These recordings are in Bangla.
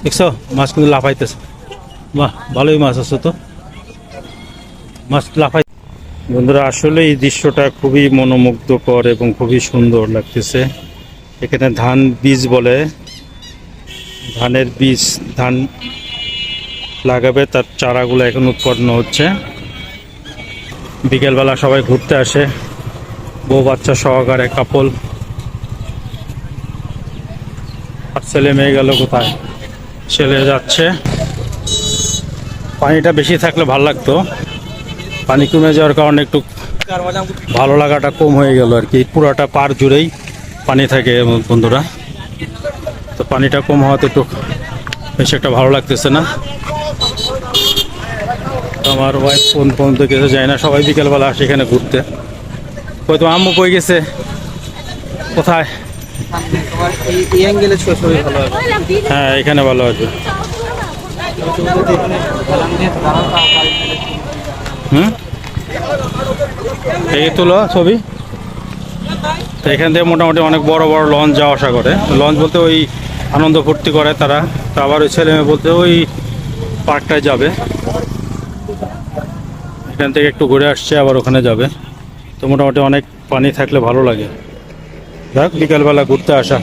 দেখছো মাছ কিন্তু লাফাইতেছে। বাহ, ভালোই মাছ আছে তো, মাছ লাফাই। বন্ধুরা আসলে এই দৃশ্যটা খুবই মনোমুগ্ধকর এবং খুবই সুন্দর লাগতেছে। এখানে ধান বীজ বলে, ধানের বীজ, ধান লাগাবে, তার চারাগুলো এখন উৎপন্ন হচ্ছে। বিকেলবেলা সবাই ঘুরতে আসে, বউ বাচ্চা সহকারে কাপল। আর ছেলে মেয়ে গেল কোথায়? ছেলে যাচ্ছে। পানিটা বেশি থাকলে ভালো লাগতো, পানি কমে যাওয়ার কারণে একটু ভালো লাগাটা কম হয়ে গেল আর কি। পুরাটা পার জুড়েই পানি থাকে বন্ধুরা, তো পানিটা কম হওয়াতে একটু বেশি একটা ভালো লাগতেছে না। আমার ওয়াইফ কোন পর্যন্ত গেছে যায় না, সবাই বিকেলবেলা আসে এখানে ঘুরতে। কই তো আম্মু কই গেছে? কোথায়? হ্যাঁ, এখানে ভালো আছে। হুম, এই তুলো ছবি। তো এখান থেকে মোটামুটি অনেক বড় বড় লঞ্চ যাওয়া আসা করে। লঞ্চ বলতে ওই আনন্দ ফুর্তি করে তারা, তো আবার ওই ছেলে মেয়ে বলতে ওই পার্কটায় যাবে। এখান থেকে একটু ঘুরে আসছে, আবার ওখানে যাবে। তো মোটামুটি অনেক পানি থাকলে ভালো লাগে। দেখ বিকালবেলা ঘুরতে আসা,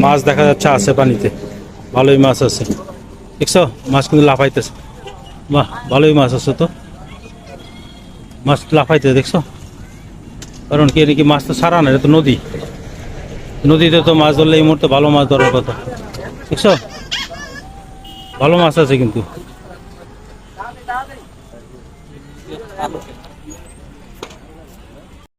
মাছ দেখা যাচ্ছে আছে পানিতে, ভালোই মাছ আছে। দেখছো মাছ কিন্তু লাফাইতেছে। বাহ, ভালোই মাছ আছে তো, মাছ লাফাইতেছে দেখছো। কারণ কি, নাকি মাছ তো ছাড়া না, এটা তো নদী, নদীতে তো মাছ ধরলে এই মুহূর্তে ভালো মাছ ধরার কথা। দেখছো ভালো মাছ আছে কিন্তু।